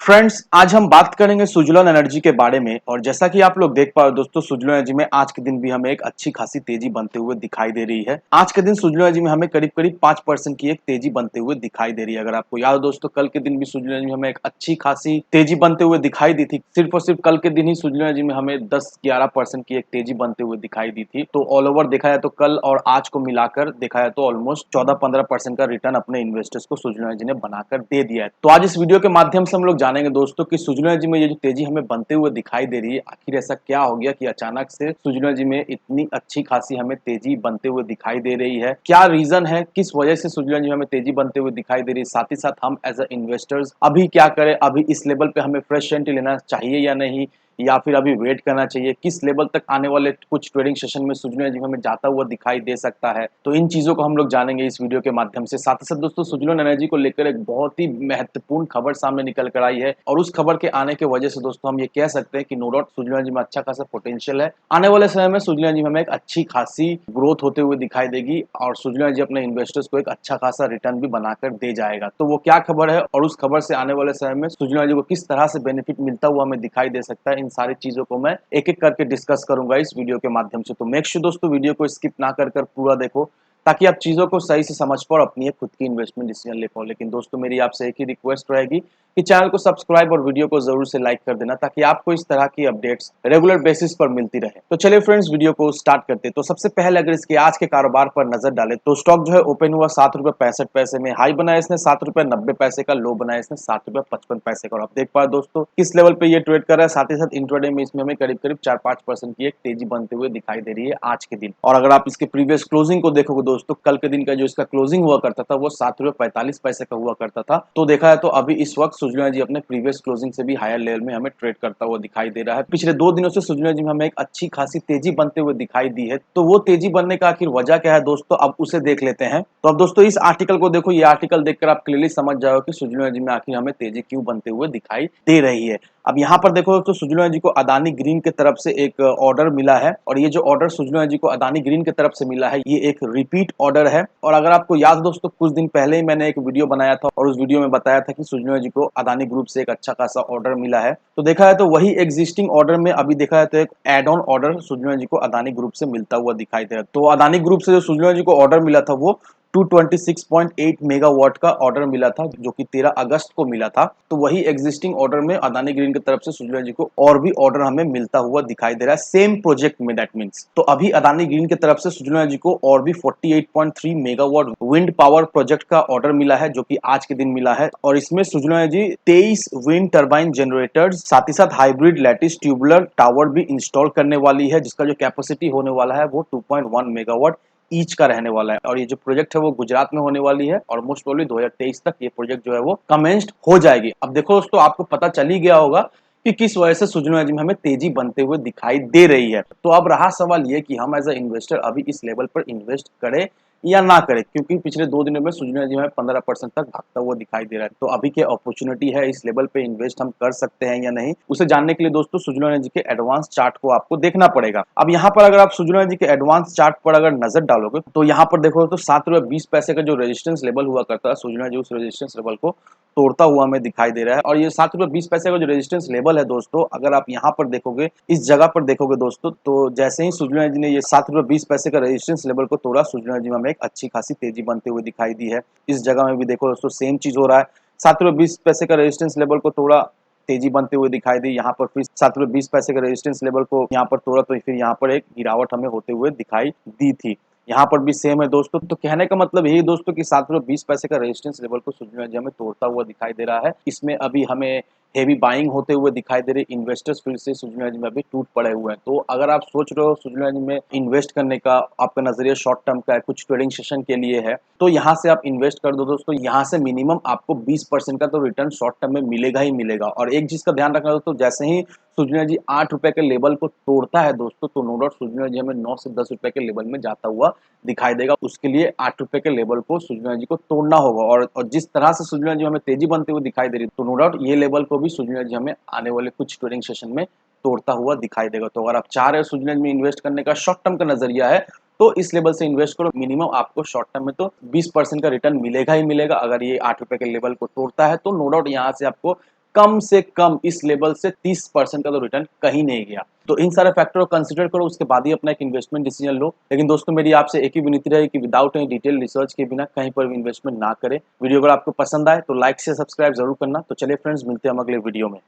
Friends, आज हम बात करेंगे सुजलॉन एनर्जी के बारे में। और जैसा कि आप लोग देख पा रहे हो दोस्तों, सुजलॉन एनर्जी में आज के दिन भी हमें एक अच्छी खासी तेजी बनते हुए दिखाई दे रही है। आज के दिन सुजलॉन एनर्जी में हमें करीब करीब 5% की एक तेजी बनते हुए दिखाई दे रही है। अगर आपको याद हो दोस्तों, कल के दिन भी सुजलॉन एनर्जी में हमें एक अच्छी खासी तेजी बनते हुए दिखाई दी थी। सिर्फ और सिर्फ कल के दिन ही सुजलॉन एनर्जी में हमें 10-11% की एक तेजी बनते हुए दिखाई दी थी। तो ऑल ओवर देखा जाए तो कल और आज को मिलाकर देखा जाए तो ऑलमोस्ट 14-15% का रिटर्न अपने इन्वेस्टर्स को सुजलॉन एनर्जी ने बनाकर दे दिया है। तो आज इस वीडियो के माध्यम से हम लोग जानेंगे दोस्तों कि सुजलॉन एनर्जी में ये जो तेजी हमें बनते हुए दिखाई दे रही है, आखिर ऐसा क्या हो गया कि अचानक से सुजलॉन एनर्जी में इतनी अच्छी खासी हमें तेजी बनते हुए दिखाई दे रही है। क्या रीजन है, किस वजह से सुजलॉन एनर्जी में हमें तेजी बनते हुए दिखाई दे रही है, साथ ही साथ हम एज अ इन्वेस्टर्स अभी क्या करें, अभी इस लेवल पे हमें फ्रेश एंट्री लेना चाहिए या नहीं, या फिर अभी वेट करना चाहिए, किस लेवल तक आने वाले कुछ ट्रेडिंग सेशन में सुजलॉन एनर्जी हमें जाता हुआ दिखाई दे सकता है। तो इन चीजों को हम लोग जानेंगे इस वीडियो के माध्यम से। साथ ही साथ दोस्तों, सुजलॉन एनर्जी को लेकर एक बहुत ही महत्वपूर्ण खबर सामने निकल कर आई है, और उस खबर के आने की वजह से दोस्तों हम ये कह सकते हैं कि नो डाउट सुजलॉन एनर्जी में अच्छा खासा पोटेंशियल है। आने वाले समय में सुजलॉन एनर्जी में हमें एक अच्छी खासी ग्रोथ होते हुए दिखाई देगी, और सुजलॉन एनर्जी अपने इन्वेस्टर्स को एक अच्छा खासा रिटर्न भी बनाकर दे जाएगा। तो वो क्या खबर है, और उस खबर से आने वाले समय में सुजलॉन एनर्जी को किस तरह से बेनिफिट मिलता हुआ हमें दिखाई दे सकता है, इन सारी चीजों को मैं एक एक करके डिस्कस करूंगा इस वीडियो के माध्यम से। तो मेक श्योर दोस्तों, वीडियो को स्किप ना कर पूरा देखो, ताकि आप चीजों को सही से समझ पाओ और अपनी एक खुद की इन्वेस्टमेंट डिसीजन ले पाओ। लेकिन दोस्तों, मेरी आपसे एक ही रिक्वेस्ट रहेगी कि चैनल को सब्सक्राइब और वीडियो को जरूर से लाइक कर देना, ताकि आपको इस तरह की अपडेट्स रेगुलर बेसिस पर मिलती रहे। तो चलिए फ्रेंड्स, वीडियो को स्टार्ट करते हैं। तो सबसे पहले अगर इसके आज के कारोबार पर नजर डालें तो स्टॉक जो है ओपन हुआ ₹7.65 में, हाई बनाया इसने ₹7.90 का, लो बनाया इसने ₹7.55 का। और आप देख पा रहे दोस्तों किस लेवल पे ये ट्रेड कर रहा है। साथ ही साथ इंट्राडे में इसमें हमें करीब करीब 4-5% की एक तेजी बनते हुए दिखाई दे रही है आज के दिन। और अगर आप इसके प्रीवियस क्लोजिंग को देखोगे दोस्तों, कल के दिन का जो इसका क्लोजिंग हुआ करता था वो ₹7.45 का हुआ करता था। तो देखा है तो अभी इस वक्त सुजलॉन एनर्जी अपने प्रीवियस क्लोजिंग से भी हायर लेवल में हमें ट्रेड करता हुआ दिखाई दे रहा है। पिछले 2 दिनों से सुजलॉन एनर्जी में हमें एक अच्छी खासी तेजी बनते हुए दिखाई दी है। तो वो तेजी बनने का आखिर वजह क्या है दोस्तों, अब उसे देख लेते हैं। तो अब दोस्तों इस आर्टिकल को देखो, ये आर्टिकल देखकर आप क्लियरली समझ जाओगे कि सुजलॉन एनर्जी में आखिर हमें तेजी क्यों बनते हुए दिखाई दे रही है। अब यहाँ पर देखो तो सुजलॉन एनर्जी को अदानी ग्रीन की तरफ से एक ऑर्डर मिला है, और ये जो ऑर्डर सुजलॉन एनर्जी को अदानी ग्रीन की तरफ से मिला है, ये एक रिपीट ऑर्डर है। और अगर आपको याद दोस्तों, कुछ दिन पहले ही मैंने एक वीडियो बनाया था, और उस वीडियो में बताया था कि सुजलॉन एनर्जी को अदानी ग्रुप से एक अच्छा खासा ऑर्डर मिला है। तो देखा है तो वही एग्जिस्टिंग ऑर्डर में अभी देखा है तो एक add on order Suzlon energy को अदानी ग्रुप से मिलता हुआ दिखाई दे रहा है। तो अदानी ग्रुप से जो सुजलॉन एनर्जी को ऑर्डर मिला था वो 226.8 मेगावाट का ऑर्डर मिला था, जो कि 13 अगस्त को मिला था। तो वही एग्जिस्टिंग ऑर्डर में अदानी ग्रीन की तरफ से सुजलॉन एनर्जी को और भी ऑर्डर हमें मिलता हुआ दिखाई दे रहा है सेम प्रोजेक्ट में। दैट मींस तो अभी अदानी ग्रीन की तरफ से सुजलॉन एनर्जी को और भी 48.3 मेगावाट विंड पावर प्रोजेक्ट का ऑर्डर मिला है, जो कि आज के दिन मिला है। और इसमें Suzlon energy 23 wind turbine generators, साथ ही साथ हाइब्रिड लैटिस ट्यूबुलर टावर भी इंस्टॉल करने वाली है, जिसका जो कैपेसिटी होने वाला है वो 2.1 मेगावाट ईच का रहने वाला है। और ये जो प्रोजेक्ट है वो गुजरात में होने वाली है, और मोस्ट प्रोबेबली 2023 तक ये प्रोजेक्ट जो है वो कमेंस्ड हो जाएगी। अब देखो दोस्तों, आपको पता चल ही गया होगा कि किस वजह से सुजलॉन एनर्जी में हमें तेजी बनते हुए दिखाई दे रही है। तो अब रहा सवाल ये कि हम एज अ इन्वेस्टर अभी इस लेवल पर इन्वेस्ट करें या ना करें, क्योंकि पिछले 2 दिनों में सुजलॉन एनर्जी में 15% तक भागता हुआ दिखाई दे रहा है। तो अभी क्या अपॉर्चुनिटी है, इस लेवल पे इन्वेस्ट हम कर सकते हैं या नहीं, उसे जानने के लिए दोस्तों सुजलॉन एनर्जी के एडवांस चार्ट को आपको देखना पड़ेगा। अब यहाँ पर अगर आप सुजलॉन एनर्जी के एडवांस चार्ट पर अगर नजर डालोगे तो यहाँ पर देखो तो ₹7.20 का जो रेजिस्टेंस लेवल हुआ करता है, सुजलॉन एनर्जी उस रेजिस्टेंस लेवल को तोड़ता हुआ हमें दिखाई दे रहा है। और ये ₹7.20 का जो रेजिस्टेंस लेवल है दोस्तों, अगर आप यहाँ पर देखोगे, इस जगह पर देखोगे दोस्तों, तो जैसे ही सुजलॉन एनर्जी ने ये ₹7.20 का रेजिस्टेंस लेवल को तोड़ा, सुजलॉन एनर्जी में हमें एक अच्छी खासी तेजी बनते हुए दिखाई दी है। इस जगह में भी देखो दोस्तों सेम चीज हो रहा है, ₹7.20 का रेजिस्टेंस लेवल को तोड़ा, तेजी बनते हुए दिखाई दी। यहाँ पर फिर ₹7.20 का रेजिस्टेंस लेवल को यहाँ पर तोड़ा, तो फिर यहाँ पर एक गिरावट हमें होते हुए दिखाई दी थी। यहाँ पर भी सेम है दोस्तों। तो कहने का मतलब यही दोस्तों कि ₹7.20 का रेजिस्टेंस लेवल को सुजलॉन एनर्जी हमें तोड़ता हुआ दिखाई दे रहा है। इसमें अभी हमें हेवी बाइंग होते हुए दिखाई दे रही, इन्वेस्टर्स फिर से सुजलॉन एनर्जी में अभी टूट पड़े हुए हैं। तो अगर आप सोच रहे हो सुजलॉन एनर्जी में इन्वेस्ट करने का, आपका नजरिया शॉर्ट टर्म का है, कुछ ट्रेडिंग सेशन के लिए है, तो यहाँ से आप इन्वेस्ट कर दो दोस्तों। यहाँ से मिनिमम आपको 20% का तो रिटर्न शॉर्ट टर्म में मिलेगा ही मिलेगा। और एक चीज का ध्यान रखना दोस्तों, जैसे ही सुजलॉन एनर्जी ₹8 के लेवल को तोड़ता है दोस्तों, तो नो डाउट सुजलॉन एनर्जी हमें ₹9 से ₹10 के लेवल में जाता हुआ दिखाई देगा। उसके लिए ₹8 के लेवल को सुजलॉन एनर्जी को तोड़ना होगा। और जिस तरह से सुजलॉन एनर्जी हमें तेजी बनते हुए दिखाई दे रही है, तो नो डाउट ये लेवल को भी सुजलॉन एनर्जी हमें आने वाले कुछ ट्रेडिंग सेशन में तोड़ता हुआ दिखाई देगा। तो अगर आप चाह रहे हो सुजलॉन एनर्जी में इन्वेस्ट करने का शॉर्ट टर्म का नजरिया है, तो इस लेवल से इन्वेस्ट करो। मिनिमम आपको शॉर्ट टर्म में तो 20% का रिटर्न मिलेगा ही मिलेगा। अगर ये ₹8 के लेवल को तोड़ता है, तो नो डाउट यहाँ से आपको कम से कम इस लेवल से 30% का तो रिटर्न कहीं नहीं गया। तो इन सारे फैक्टर को कंसीडर करो, उसके बाद ही अपना एक इन्वेस्टमेंट डिसीजन लो। लेकिन दोस्तों मेरी आपसे एक ही विनती रही कि विदाउट एनी डिटेल रिसर्च के बिना कहीं पर भी इन्वेस्टमेंट ना करें। वीडियो अगर आपको पसंद आए तो लाइक से सब्सक्राइब जरूर करना। तो चलिए फ्रेंड्स, मिलते हैं हम अगले वीडियो में।